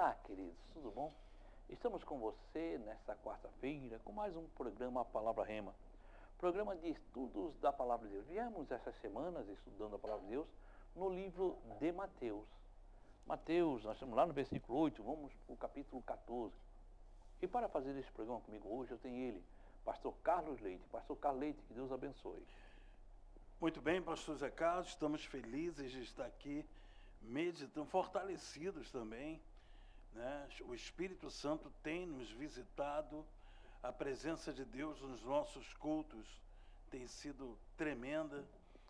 Olá, queridos, tudo bom? Estamos com você nesta quarta-feira com mais um programa A Palavra Rema, programa de estudos da Palavra de Deus. Viemos essas semanas estudando a Palavra de Deus no livro de Mateus. Mateus, nós estamos lá no versículo 8, vamos para o capítulo 14. E para fazer esse programa comigo hoje, eu tenho ele, pastor Carlos Leite. Pastor Carlos Leite, que Deus abençoe. Muito bem, pastor Zé Carlos, estamos felizes de estar aqui, meditando, fortalecidos também, né? O Espírito Santo tem nos visitado, a presença de Deus nos nossos cultos tem sido tremenda,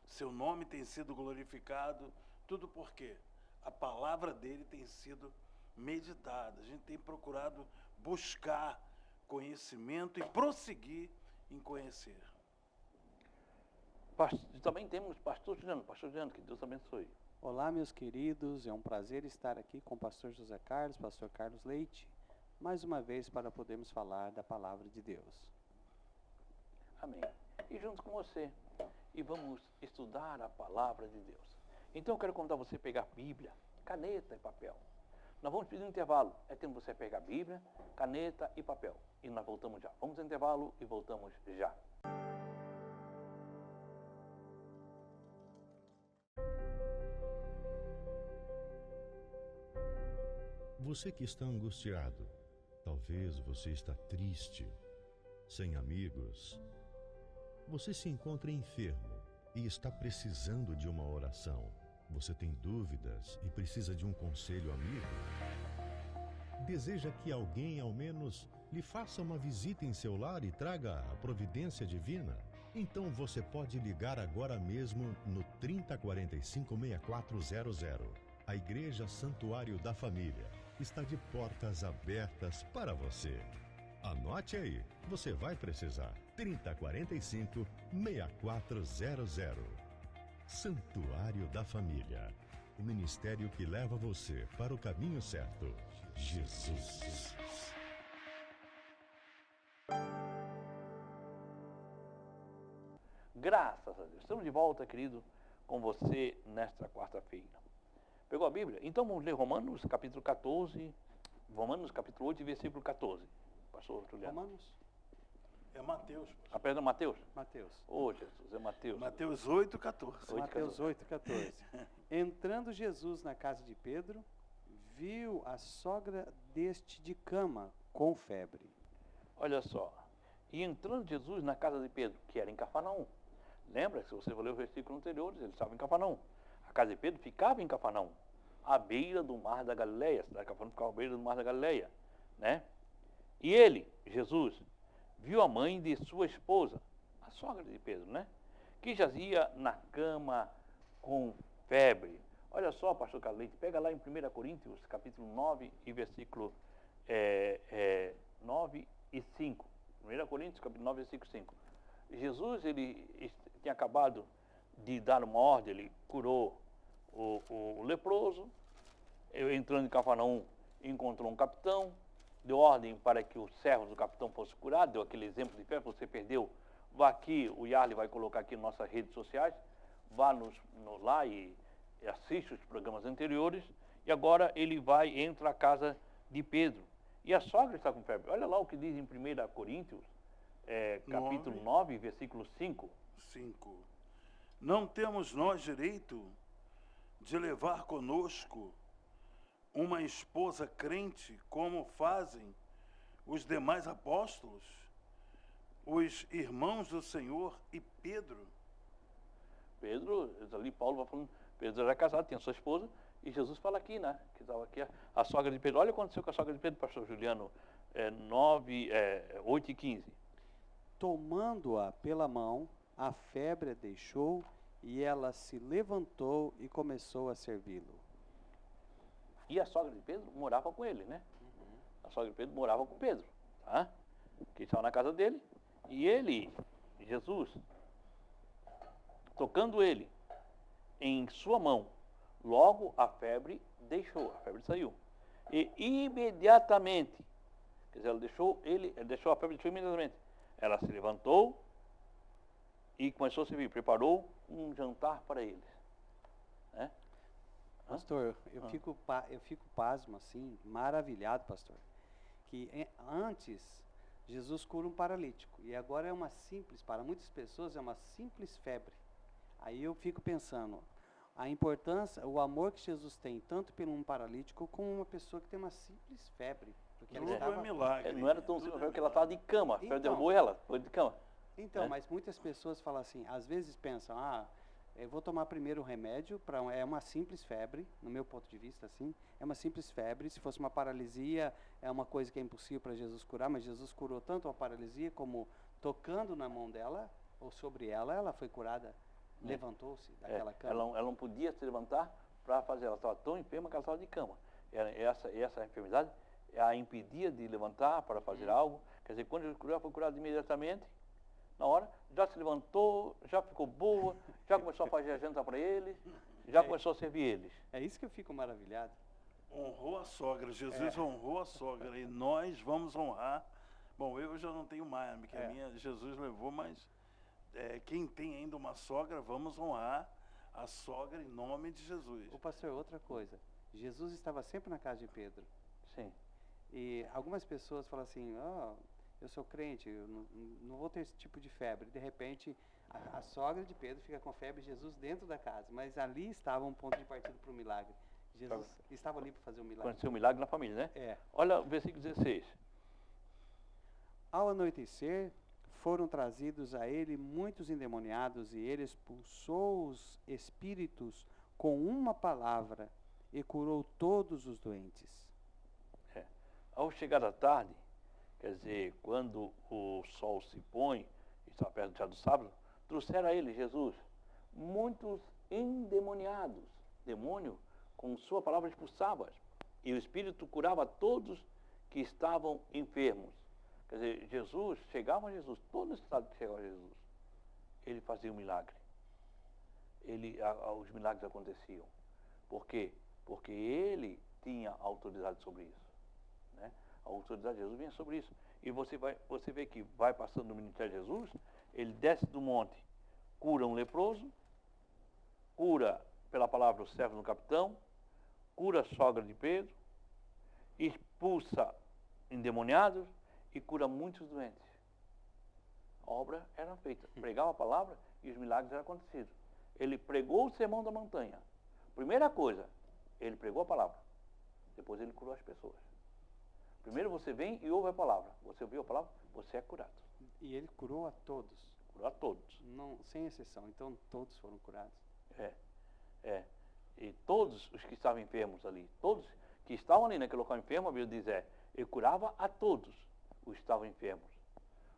seu nome tem sido glorificado, tudo porque a palavra dele tem sido meditada. A gente tem procurado buscar conhecimento e prosseguir em conhecer. Também temos pastor Juliano, que Deus abençoe. Olá, meus queridos, é um prazer estar aqui com o pastor José Carlos, pastor Carlos Leite, mais uma vez para podermos falar da palavra de Deus. Amém. E junto com você, e vamos estudar a palavra de Deus. Então eu quero convidar você a pegar a Bíblia, caneta e papel. Nós vamos pedir um intervalo, é tempo você pegar a Bíblia, caneta e papel. E nós voltamos já. Vamos ao intervalo e voltamos já. Você que está angustiado, talvez você está triste, sem amigos. Você se encontra enfermo e está precisando de uma oração. Você tem dúvidas e precisa de um conselho amigo? Deseja que alguém, ao menos, lhe faça uma visita em seu lar e traga a providência divina? Então você pode ligar agora mesmo no 3045-6400. A Igreja Santuário da Família está de portas abertas para você. Anote aí, você vai precisar. 3045-6400. Santuário da Família. O ministério que leva você para o caminho certo. Jesus. Graças a Deus. Estamos de volta, querido, com você nesta quarta-feira. Pegou a Bíblia? Então vamos ler Romanos capítulo 14, Romanos capítulo 8 e versículo 14. Pastor Juliano. Romanos? É Mateus. Ah, perdão, Mateus? Mateus. Ô, Jesus, é Mateus. Mateus 8, 14. Mateus 8, 14. Entrando Jesus na casa de Pedro, viu a sogra deste de cama com febre. Olha só. E entrando Jesus na casa de Pedro, que era em Cafarnaum. Lembra, se você for ler o versículo anterior, ele estava em Cafarnaum. A casa de Pedro ficava em Cafarnaum, à beira do mar da Galileia. A cidade de Cafarnaum ficava à beira do mar da Galileia, né? E ele, Jesus, viu a mãe de sua esposa, a sogra de Pedro, né? Que jazia na cama com febre. Olha só, pastor Carlete, pega lá em 1 Coríntios, capítulo 9 e versículo 9 e 5. 1 Coríntios, capítulo 9, versículo 5. Jesus, ele tinha acabado de dar uma ordem, ele curou o leproso, entrando em Cafarnaum, encontrou um capitão, deu ordem para que os servos do capitão fossem curados, deu aquele exemplo de fé, você perdeu, vá aqui, o Yarley vai colocar aqui nas nossas redes sociais, vá lá e assiste os programas anteriores, e agora ele entra à casa de Pedro, e a sogra está com febre. Olha lá o que diz em 1 Coríntios, capítulo 9, versículo 5. 5. Não temos nós direito de levar conosco uma esposa crente, como fazem os demais apóstolos, os irmãos do Senhor e Pedro? Pedro, ali Paulo vai falando, Pedro era casado, tinha sua esposa, e Jesus fala aqui, né, que estava aqui a sogra de Pedro. Olha o que aconteceu com a sogra de Pedro, pastor Juliano, 8 e 15. Tomando-a pela mão, a febre a deixou, e ela se levantou e começou a servi-lo. E a sogra de Pedro morava com ele, né? A sogra de Pedro morava com Pedro, tá? Que estava na casa dele. E ele, Jesus, tocando ele em sua mão, logo a febre deixou, a febre saiu. E imediatamente, quer dizer, ela deixou a febre, deixou imediatamente. Ela se levantou e começou a servir, preparou um jantar para eles, né? Pastor, eu fico pasmo, assim, maravilhado, pastor, que antes Jesus cura um paralítico e agora é uma simples, para muitas pessoas é uma simples febre. Aí eu fico pensando, a importância, o amor que Jesus tem, tanto pelo um paralítico como uma pessoa que tem uma simples febre. Porque ela Tudo estava... é milagre. Não era tão Tudo simples, é porque ela estava de cama. A febre Então. derrubou ela, foi de cama. Então, né? mas muitas pessoas falam assim, às vezes pensam, eu vou tomar primeiro o remédio, é uma simples febre, no meu ponto de vista, assim, é uma simples febre. Se fosse uma paralisia, é uma coisa que é impossível para Jesus curar, mas Jesus curou tanto a paralisia como tocando na mão dela, ou sobre ela, ela foi curada, levantou-se daquela cama. Ela não podia se levantar para fazer, ela estava tão enferma que ela estava de cama. Essa enfermidade a impedia de levantar para fazer algo. Quer dizer, quando ele curou, ela foi curada imediatamente, na hora, já se levantou, já ficou boa, já começou a fazer a janta para eles, já começou a servir eles. É isso que eu fico maravilhado. Honrou a sogra, Jesus honrou a sogra e nós vamos honrar. Bom, eu já não tenho mais, porque a minha Jesus levou, mas quem tem ainda uma sogra, vamos honrar a sogra em nome de Jesus. O pastor, outra coisa, Jesus estava sempre na casa de Pedro. Sim. E algumas pessoas falam assim, eu sou crente, eu não vou ter esse tipo de febre. De repente, a sogra de Pedro fica com febre, Jesus dentro da casa. Mas ali estava um ponto de partida para o milagre. Jesus estava ali para fazer um milagre. Aconteceu um milagre na família, né? É. Olha o versículo 16. Ao anoitecer, foram trazidos a ele muitos endemoniados, e ele expulsou os espíritos com uma palavra e curou todos os doentes. Ao chegar da tarde, quer dizer, quando o sol se põe, estava perto já do sábado, trouxeram a ele, Jesus, muitos endemoniados. Demônio, com sua palavra, expulsava. E o Espírito curava todos que estavam enfermos. Quer dizer, Jesus, chegava a Jesus, todo o estado que chegava a Jesus, ele fazia um milagre. Os milagres aconteciam. Por quê? Porque ele tinha autoridade sobre isso. Né? A autoridade de Jesus vinha sobre isso. E você vê que vai passando no ministério de Jesus, ele desce do monte, cura um leproso, cura pela palavra o servo do capitão, cura a sogra de Pedro, expulsa endemoniados e cura muitos doentes. A obra era feita. Pregava a palavra e os milagres eram acontecidos. Ele pregou o sermão da montanha. Primeira coisa, ele pregou a palavra. Depois ele curou as pessoas. Primeiro você vem e ouve a palavra. Você ouviu a palavra, você é curado. E ele curou a todos. Curou a todos. Não, sem exceção. Então todos foram curados. E todos os que estavam enfermos ali, todos que estavam ali naquele local enfermo, a Bíblia diz ele curava a todos os que estavam enfermos.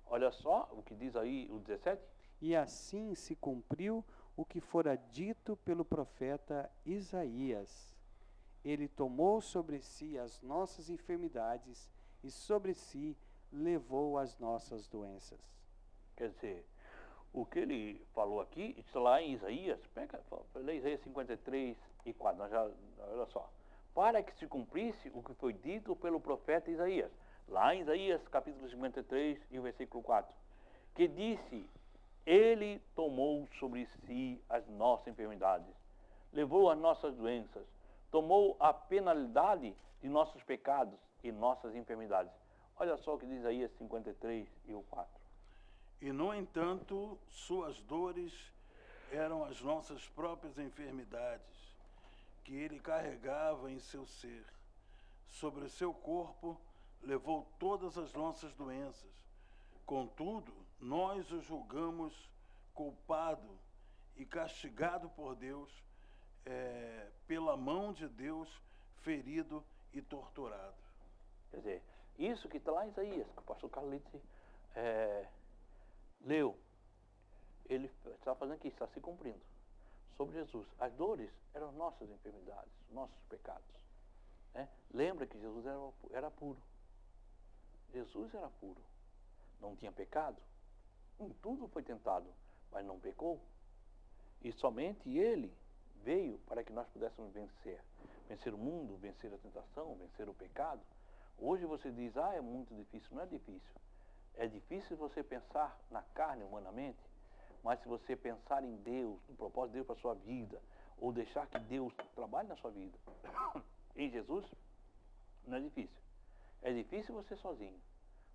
Olha só o que diz aí o 17. E assim se cumpriu o que fora dito pelo profeta Isaías. Ele tomou sobre si as nossas enfermidades e sobre si levou as nossas doenças. Quer dizer, o que ele falou aqui, está lá em Isaías, lê Isaías 53 e 4, olha só. Para que se cumprisse o que foi dito pelo profeta Isaías, lá em Isaías capítulo 53 e o versículo 4, que disse, ele tomou sobre si as nossas enfermidades, levou as nossas doenças, tomou a penalidade de nossos pecados e nossas enfermidades. Olha só o que diz Isaías 53 e o 4. E, no entanto, suas dores eram as nossas próprias enfermidades, que ele carregava em seu ser. Sobre o seu corpo levou todas as nossas doenças. Contudo, nós o julgamos culpado e castigado por Deus, pela mão de Deus, ferido e torturado. Quer dizer, isso que está lá em Isaías, que o pastor Carlite leu, ele está fazendo aqui, está se cumprindo. Sobre Jesus, as dores eram nossas enfermidades, nossos pecados. Né? Lembra que Jesus era puro. Jesus era puro. Não tinha pecado. Em tudo foi tentado, mas não pecou. E somente ele veio para que nós pudéssemos vencer. Vencer o mundo, vencer a tentação, vencer o pecado. Hoje você diz, é muito difícil. Não é difícil. É difícil você pensar na carne humanamente, mas se você pensar em Deus, no propósito de Deus para a sua vida, ou deixar que Deus trabalhe na sua vida. Em Jesus, não é difícil. É difícil você sozinho,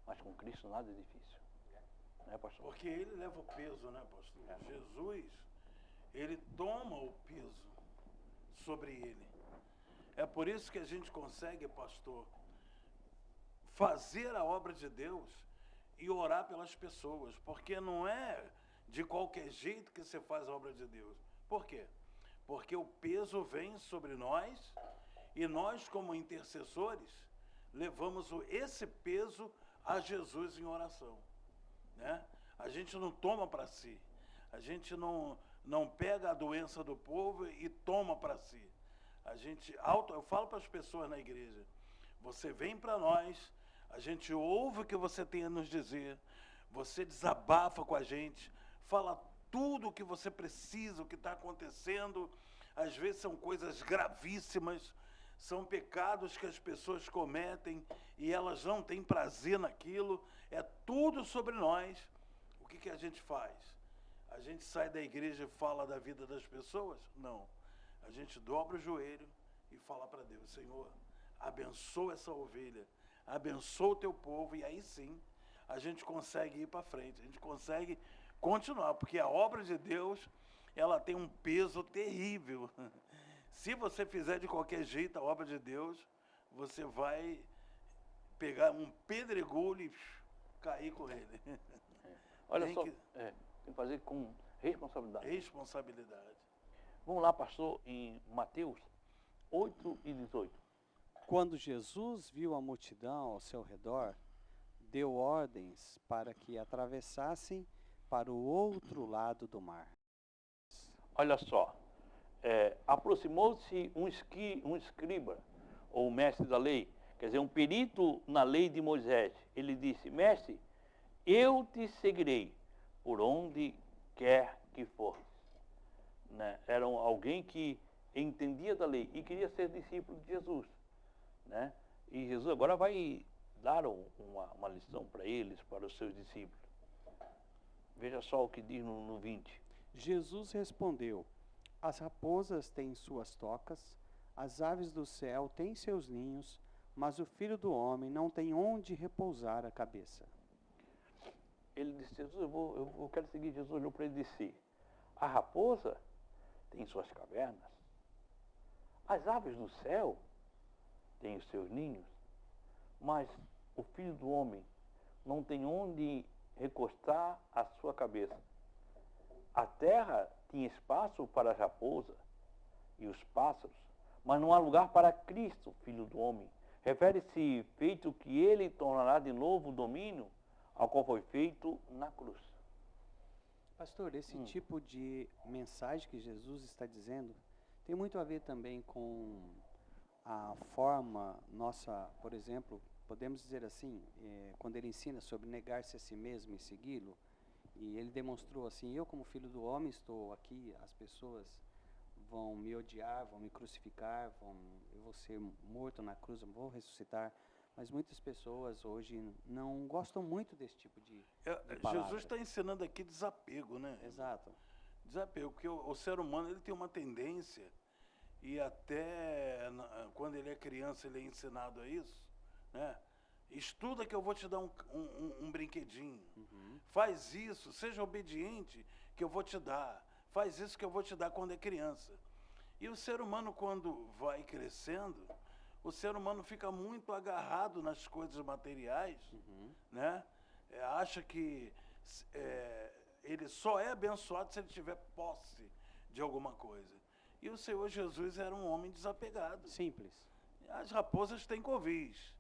mas com Cristo nada é difícil. Né, pastor? Porque ele leva o peso, né, pastor? Jesus, ele toma o peso sobre ele. É por isso que a gente consegue, pastor, fazer a obra de Deus e orar pelas pessoas, porque não é de qualquer jeito que você faz a obra de Deus. Por quê? Porque o peso vem sobre nós e nós, como intercessores, levamos esse peso a Jesus em oração, né? A gente não toma para si, a gente não pega a doença do povo e toma para si. Eu falo para as pessoas na igreja, você vem para nós, a gente ouve o que você tem a nos dizer, você desabafa com a gente, fala tudo o que você precisa, o que está acontecendo. Às vezes são coisas gravíssimas, são pecados que as pessoas cometem e elas não têm prazer naquilo, é tudo sobre nós. O que a gente faz? A gente sai da igreja e fala da vida das pessoas? Não. A gente dobra o joelho e fala para Deus, Senhor, abençoa essa ovelha, abençoa o teu povo, e aí sim a gente consegue ir para frente, a gente consegue continuar, porque a obra de Deus, ela tem um peso terrível. Se você fizer de qualquer jeito a obra de Deus, você vai pegar um pedregulho e cair com ele. Olha Tem só, que- tem que fazer com responsabilidade. Responsabilidade. Vamos lá, pastor, em Mateus 8:18. Quando Jesus viu a multidão ao seu redor, deu ordens para que atravessassem para o outro lado do mar. Olha só, aproximou-se um escriba, ou mestre da lei, quer dizer, um perito na lei de Moisés. Ele disse, mestre, eu te seguirei por onde quer que fores. Né? Era alguém que entendia da lei e queria ser discípulo de Jesus. Né? E Jesus agora vai dar uma lição para eles, para os seus discípulos. Veja só o que diz no 20. Jesus respondeu: as raposas têm suas tocas, as aves do céu têm seus ninhos, mas o Filho do Homem não tem onde repousar a cabeça. Ele disse, Jesus, eu quero seguir Jesus. Olhou para ele e disse, a raposa tem suas cavernas, as aves do céu têm os seus ninhos, mas o Filho do Homem não tem onde recostar a sua cabeça. A terra tinha espaço para a raposa e os pássaros, mas não há lugar para Cristo, Filho do Homem. Refere-se feito que ele tornará de novo o domínio ao qual foi feito na cruz. Pastor, esse tipo de mensagem que Jesus está dizendo tem muito a ver também com a forma nossa, por exemplo, podemos dizer assim, quando ele ensina sobre negar-se a si mesmo e segui-lo, e ele demonstrou assim, eu como Filho do Homem estou aqui, as pessoas vão me odiar, vão me crucificar, eu vou ser morto na cruz, eu vou ressuscitar, mas muitas pessoas hoje não gostam muito desse tipo de palavra. Jesus está ensinando aqui desapego, né? Exato. Desapego, porque o ser humano ele tem uma tendência, e até quando ele é criança ele é ensinado a isso, né? Estuda que eu vou te dar um brinquedinho. Faz isso, seja obediente que eu vou te dar. Faz isso que eu vou te dar quando é criança. E o ser humano, quando vai crescendo, o ser humano fica muito agarrado nas coisas materiais, né? Acha que ele só é abençoado se ele tiver posse de alguma coisa. E o Senhor Jesus era um homem desapegado. Simples. As raposas têm covis,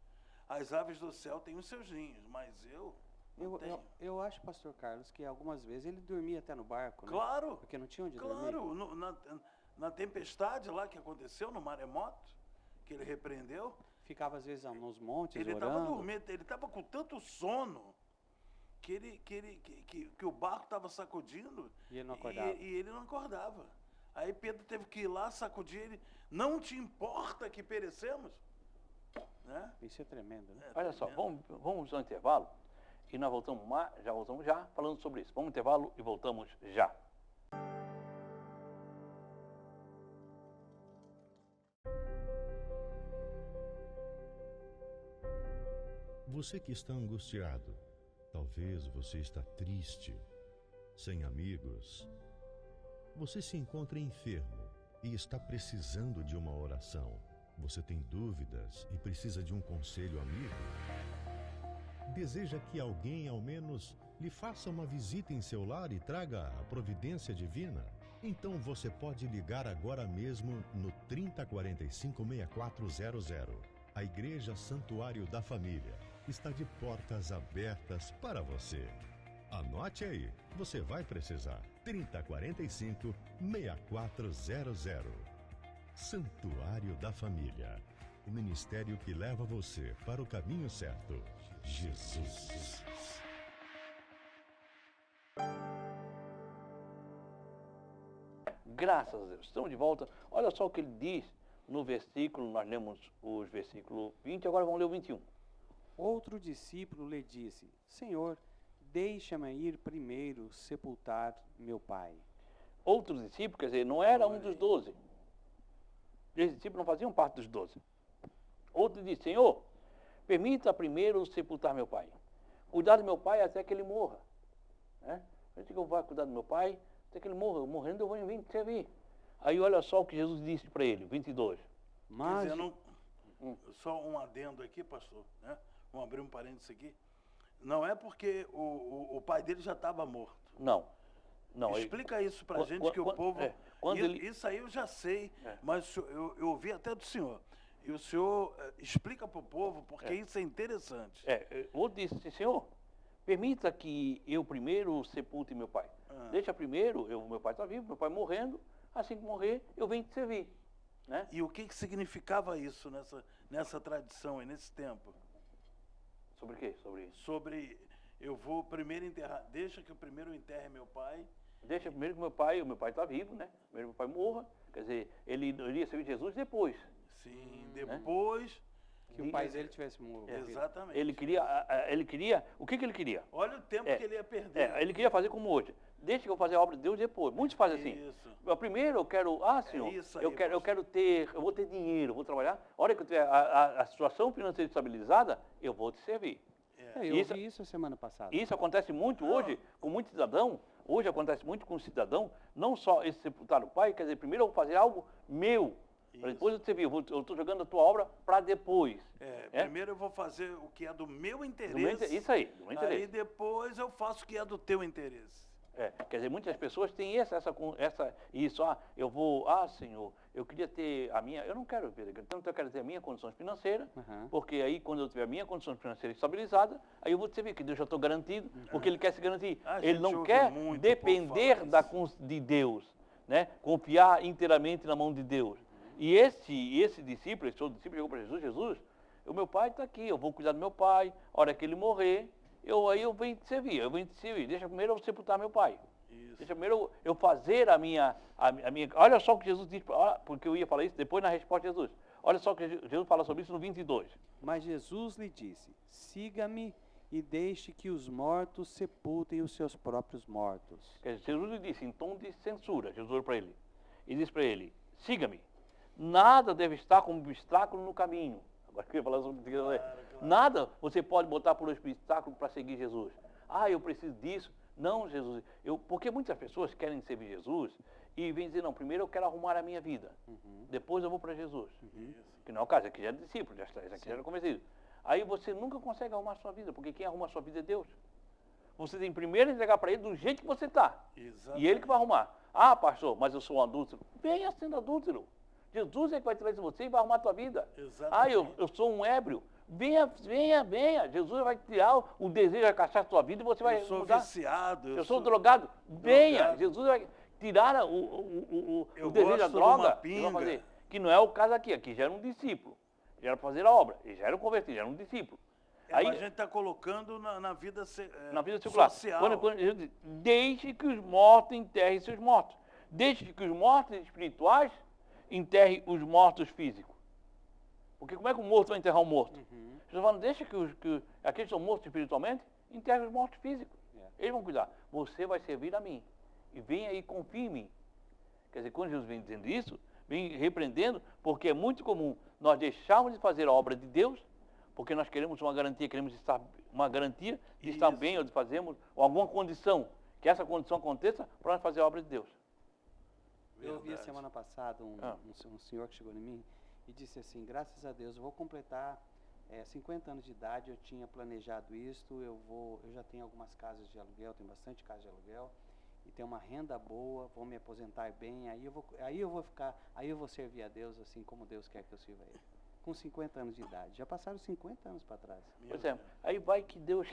as aves do céu têm os seus ninhos, mas eu não tenho. Eu acho, pastor Carlos, que algumas vezes ele dormia até no barco, né? Claro, Porque não tinha onde dormir. claro. Na tempestade lá que aconteceu, no maremoto, que ele repreendeu, Ficava às vezes nos montes ele estava orando. dormindo, ele estava com tanto sono que o barco estava sacudindo E ele não acordava. e ele não acordava. Aí Pedro teve que ir lá sacudir ele. Não te importa que perecemos? Né? Isso é tremendo, né? Olha só, tremendo. vamos ao intervalo e nós voltamos já falando sobre isso. Vamos ao intervalo e voltamos já. Você que está angustiado, talvez você está triste, sem amigos. Você se encontra enfermo e está precisando de uma oração. Você tem dúvidas e precisa de um conselho amigo? Deseja que alguém, ao menos, lhe faça uma visita em seu lar e traga a providência divina? Então você pode ligar agora mesmo no 3045-6400. A Igreja Santuário da Família está de portas abertas para você. Anote aí, você vai precisar. 3045-6400. Santuário da Família. O ministério que leva você para o caminho certo. Jesus. Graças a Deus. Estamos de volta. Olha só o que ele diz no versículo, nós lemos os versículos 20, agora vamos ler o 21. Outro discípulo lhe disse: Senhor, deixa-me ir primeiro sepultar meu pai. Outros discípulos, quer dizer, não era um dos 12. Esses discípulos não faziam parte dos 12. Outro disse: Senhor, permita primeiro sepultar meu pai. Cuidar do meu pai até que ele morra. Né? Eu digo que eu vou cuidar do meu pai até que ele morra. Morrendo eu vou vir te servir. Aí olha só o que Jesus disse para ele, 22. Mas, Quer dizer, só um adendo aqui, pastor, né? Vamos abrir um parênteses aqui. Não é porque o pai dele já estava morto. Não. Não, Explica isso para a gente, que o povo... Isso aí eu já sei, mas eu ouvi até do senhor. E o senhor explica para o povo, porque isso é interessante. O outro disse: Senhor, permita que eu primeiro sepulte meu pai. Deixa primeiro, meu pai está vivo, meu pai morrendo, assim que morrer, eu venho te servir. Né? E o que significava isso nessa tradição e nesse tempo? Sobre o quê? Sobre isso? Sobre, eu vou primeiro enterrar, deixa que eu primeiro enterre meu pai. Deixa primeiro que o meu pai está vivo, né? Primeiro meu pai morra, quer dizer, ele iria servir Jesus depois. Sim, depois... que o pai dele tivesse morrido. Exatamente. Ele queria, o que ele queria? Olha o tempo que ele ia perder. Ele queria fazer como hoje. Deixa que eu fazer a obra de Deus depois. Muitos fazem assim. Isso. Primeiro eu quero, Senhor, isso aí, eu vou ter dinheiro, vou trabalhar. A hora que eu tiver a situação financeira estabilizada, eu vou te servir. Eu ouvi isso semana passada. Isso acontece muito hoje com muito cidadão. Hoje acontece muito com o cidadão, não só esse sepultar o pai, quer dizer, primeiro eu vou fazer algo meu, para depois eu te servir. Eu estou jogando a tua obra para depois. Primeiro eu vou fazer o que é do meu interesse. Isso aí, do meu interesse. Aí depois eu faço o que é do teu interesse. Quer dizer, muitas pessoas têm isso, Senhor, eu queria ter a minha, eu não quero ver, tanto eu quero ter a minha condição financeira, porque aí quando eu tiver a minha condição financeira estabilizada, aí eu vou te servir, que Deus já estou garantido, porque Ele quer se garantir. Ele não quer depender de Deus, né? Confiar inteiramente na mão de Deus. E esse discípulo, esse outro discípulo chegou para Jesus, o meu pai está aqui, eu vou cuidar do meu pai, a hora que ele morrer, eu venho te servir, deixa primeiro eu sepultar meu pai. Isso. Deixa primeiro eu fazer a minha... Olha só o que Jesus diz, porque eu ia falar isso depois na resposta de Jesus. Olha só o que Jesus fala sobre isso no 22. Mas Jesus lhe disse: siga-me e deixe que os mortos sepultem os seus próprios mortos. Quer dizer, Jesus lhe disse em tom de censura, Jesus olhou para ele, e disse para ele: siga-me, nada deve estar como obstáculo no caminho. Agora eu ia falar sobre nada você pode botar por obstáculo para seguir Jesus. Eu preciso disso. Não, Jesus. Porque muitas pessoas querem servir Jesus e vêm dizer: não, primeiro eu quero arrumar a minha vida. Depois eu vou para Jesus. Que não é o caso, aqui já é discípulo, já era convencido. Aí você nunca consegue arrumar a sua vida, porque quem arruma a sua vida é Deus. Você tem primeiro entregar para Ele do jeito que você está. E Ele que vai arrumar. Pastor, mas eu sou um adúltero. Venha sendo adúltero. Jesus é que vai trazer você e vai arrumar a tua vida. Eu sou um ébrio. Venha. Jesus vai tirar o desejo de caçar a tua vida e você vai mudar. Eu sou viciado. Eu sou drogado. Venha. Jesus vai tirar o desejo da droga. E vai fazer. Que não é o caso aqui. Aqui já era um discípulo. Já era para fazer a obra. Ele já era um convertido, já era um discípulo. Aí, mas a gente está colocando na vida secular. Social. Quando Jesus diz: deixe que os mortos enterrem seus mortos. Deixe que os mortos espirituais enterrem os mortos físicos. Porque como é que o morto vai enterrar um morto? Jesus falando: deixa que aqueles que são mortos espiritualmente enterrem os mortos físicos. Eles vão cuidar. Você vai servir a mim. E vem aí, confie em mim. Quer dizer, quando Jesus vem dizendo isso, vem repreendendo, porque é muito comum nós deixarmos de fazer a obra de Deus porque nós queremos uma garantia de estar Isso. bem ou de fazermos, ou alguma condição, que essa condição aconteça para nós fazer a obra de Deus. Eu ouvi a Verdade. semana passada Ah. um senhor que chegou em mim e disse assim, graças a Deus, eu vou completar 50 anos de idade, eu tinha planejado isto, eu já tenho algumas casas de aluguel, tenho bastante casa de aluguel, e tenho uma renda boa, vou me aposentar bem, aí eu vou servir a Deus assim como Deus quer que eu sirva a Ele. Com 50 anos de idade. Já passaram 50 anos para trás. Pois é, aí vai que Deus...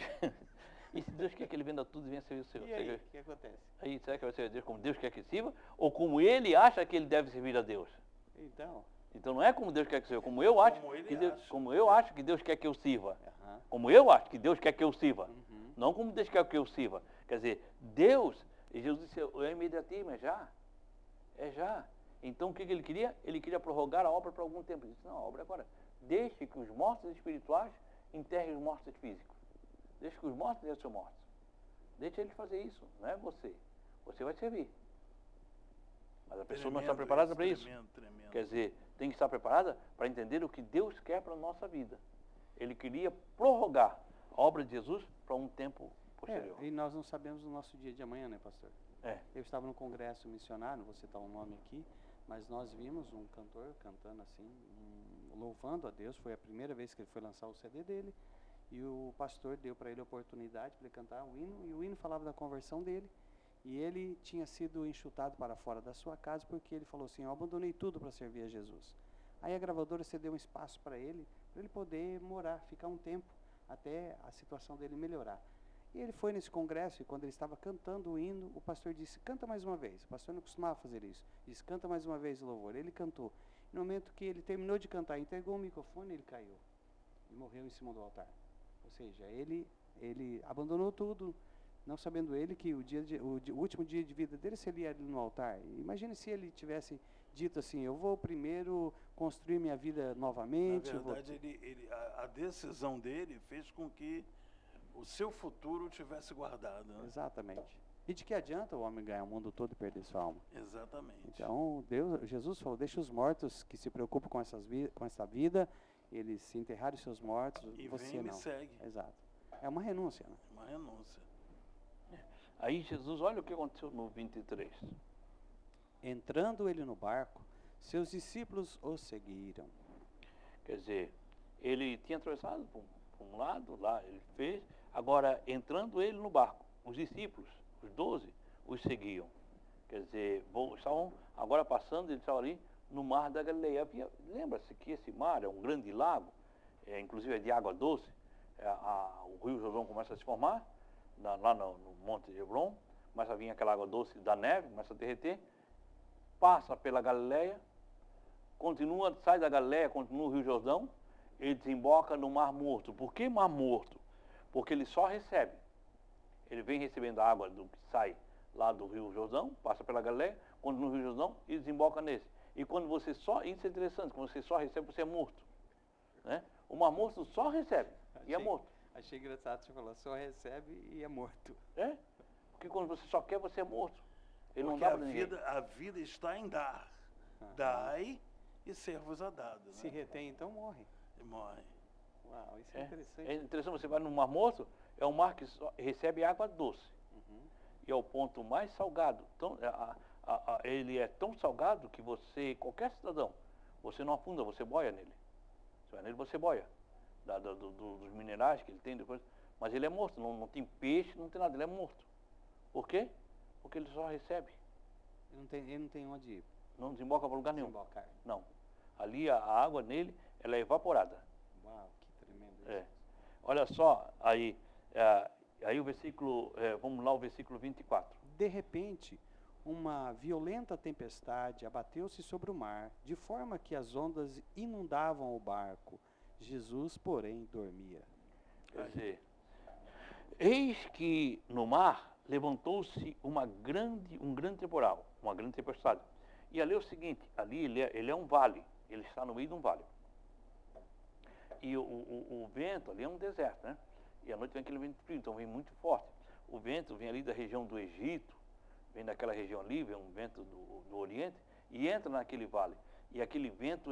E se Deus quer que ele venda tudo e venha servir o Senhor? E aí, o que acontece? Aí será que vai servir a Deus como Deus quer que sirva? Ou como ele acha que ele deve servir a Deus? Então, Então não é como Deus quer que sirva, como eu acho, Como ele que Deus, acha. como eu acho que Deus quer que eu sirva. aham, Como eu acho que Deus quer que eu sirva. uhum. Não como Deus quer que eu sirva. Quer dizer, Deus, e Jesus disse, é imediatismo, é já. É já. Então o que ele queria? Ele queria prorrogar a obra por algum tempo. Ele disse, não, a obra é agora. Deixe que os mortos espirituais enterrem os mortos físicos. Deixe que os mortos sejam mortos. Deixe ele fazer isso, não é você. Você vai servir. Mas a pessoa não está Tremendo preparada para isso. Tremendo. Quer dizer, tem que estar preparada para entender o que Deus quer para a nossa vida. Ele queria prorrogar a obra de Jesus para um tempo posterior. E nós não sabemos o nosso dia de amanhã, né, pastor? É. Eu estava no congresso missionário, não vou citar o nome aqui, mas nós vimos um cantor cantando assim, louvando a Deus. Foi a primeira vez que ele foi lançar o CD dele. E o pastor deu para ele a oportunidade para ele cantar o hino, e o hino falava da conversão dele, e ele tinha sido enxutado para fora da sua casa, porque ele falou assim, eu abandonei tudo para servir a Jesus. Aí a gravadora cedeu um espaço para ele poder morar, ficar um tempo, até a situação dele melhorar. E ele foi nesse congresso, e quando ele estava cantando o hino, o pastor disse, canta mais uma vez. O pastor não costumava fazer isso. Disse, canta mais uma vez o louvor. Ele cantou. No momento que ele terminou de cantar, entregou o microfone, ele caiu. E morreu em cima do altar. Ou seja, ele abandonou tudo, não sabendo ele que o último dia de vida dele seria ali no altar. Imagine se ele tivesse dito assim, eu vou primeiro construir minha vida novamente. Na verdade, a decisão dele fez com que o seu futuro tivesse guardado. Né? Exatamente. E de que adianta o homem ganhar o mundo todo e perder sua alma? Exatamente. Então, Jesus falou, deixa os mortos que se preocupam com essa vida, eles se enterrarem seus mortos, E você vem e me não. segue. Exato. É uma renúncia, né? Uma renúncia. Aí Jesus, olha o que aconteceu no 23. Entrando ele no barco, seus discípulos o seguiram. Quer dizer, ele tinha atravessado por um lado, lá ele fez, agora entrando ele no barco, os discípulos, os 12, os seguiam. Quer dizer, estavam agora passando, eles estavam ali no mar da Galileia. Lembra-se que esse mar é um grande lago, inclusive é de água doce. O rio Jordão começa a se formar, lá no Monte de Hebron, começa a vir aquela água doce da neve, começa a derreter, passa pela Galileia, continua, sai da Galileia, continua o rio Jordão, ele desemboca no Mar Morto. Por que Mar Morto? Porque ele só recebe. Ele vem recebendo a água do que sai lá do Rio Jordão, passa pela Galileia, continua no Rio Jordão e desemboca nesse. E quando você só, isso é interessante, quando você só recebe, você é morto. Né? O Mar Morto só recebe e é morto. Achei engraçado, você falou, só recebe e é morto. É? Porque quando você só quer, você é morto. Ele não Porque dá para ninguém. a vida está em dar. Dai e ser-vos a dado. Né? Se retém, então morre. E morre. Uau, isso é interessante. É interessante, você vai no Mar Morto, é um mar que só recebe água doce. Uhum. E é o ponto mais salgado. Então, ele é tão salgado que você, qualquer cidadão, você não afunda, você boia nele. Você vai nele, você boia. Dos minerais que ele tem depois. Mas ele é morto, não tem peixe, não tem nada, ele é morto. Por quê? Porque ele só recebe. Ele não tem onde Não desemboca para lugar nenhum. desembocar. Não. Ali a água nele, ela é evaporada. Uau, que tremendo isso. É. Olha só, aí o versículo, vamos lá, o versículo 24. De repente, uma violenta tempestade abateu-se sobre o mar, de forma que as ondas inundavam o barco. Jesus, porém, dormia. Quer dizer, eis que no mar levantou-se um grande temporal, uma grande tempestade. E ali é o seguinte, ali ele é um vale, ele está no meio de um vale. E o vento ali é um deserto, né? E à noite vem aquele vento frio, então vem muito forte. O vento vem ali da região do Egito, vem daquela região ali, vem um vento do Oriente, e entra naquele vale. e aquele vento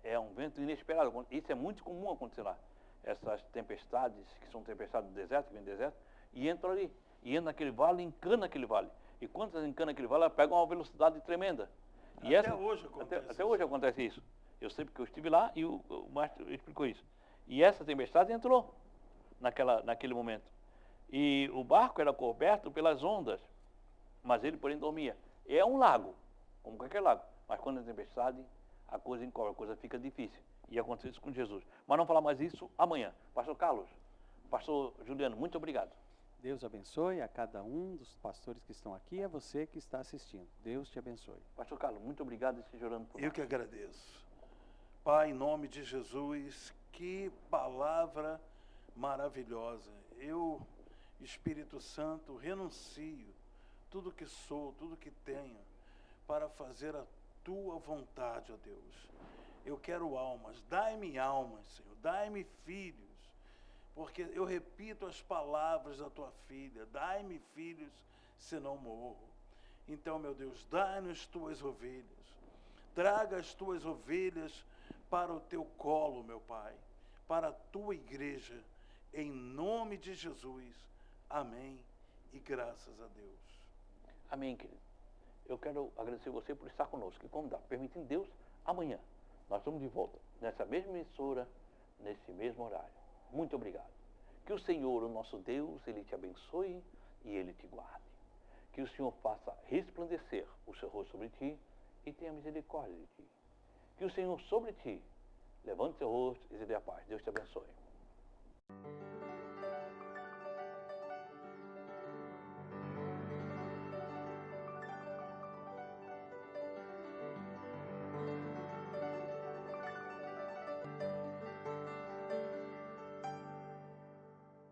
é um vento inesperado. Isso é muito comum acontecer lá. Essas tempestades, que são tempestades do deserto, que vem do deserto, e entram ali. E entram naquele vale, encana aquele vale. E quando elas encanam aquele vale, ela pega uma velocidade tremenda. E Até hoje acontece até hoje acontece isso. Eu sei porque eu estive lá e o mestre explicou isso. E essa tempestade entrou naquele momento. E o barco era coberto pelas ondas, mas ele, porém, dormia. É um lago, como qualquer lago. Mas quando é tempestade, a coisa encobre, a coisa fica difícil. E aconteceu isso com Jesus. Mas não falar mais isso amanhã. Pastor Carlos, Pastor Juliano, muito obrigado. Deus abençoe a cada um dos pastores que estão aqui e a você que está assistindo. Deus te abençoe. Pastor Carlos, muito obrigado e esteja orando por nós. Eu que agradeço. Pai, em nome de Jesus, que palavra maravilhosa. Eu, Espírito Santo, renuncio tudo que sou, tudo que tenho, para fazer a tua vontade, ó Deus. Eu quero almas, dai-me almas, Senhor, dai-me filhos, porque eu repito as palavras da tua filha, dai-me filhos, senão morro. Então, meu Deus, dai-nos tuas ovelhas, traga as tuas ovelhas para o teu colo, meu Pai, para a tua igreja, em nome de Jesus. Amém e graças a Deus. Amém, querido. Eu quero agradecer você por estar conosco e convidar, permitindo Deus, amanhã nós estamos de volta, nessa mesma emissora, nesse mesmo horário. Muito obrigado. Que o Senhor, o nosso Deus, Ele te abençoe e Ele te guarde. Que o Senhor faça resplandecer o seu rosto sobre ti e tenha misericórdia de ti. Que o Senhor sobre ti levante seu rosto e te dê a paz. Deus te abençoe.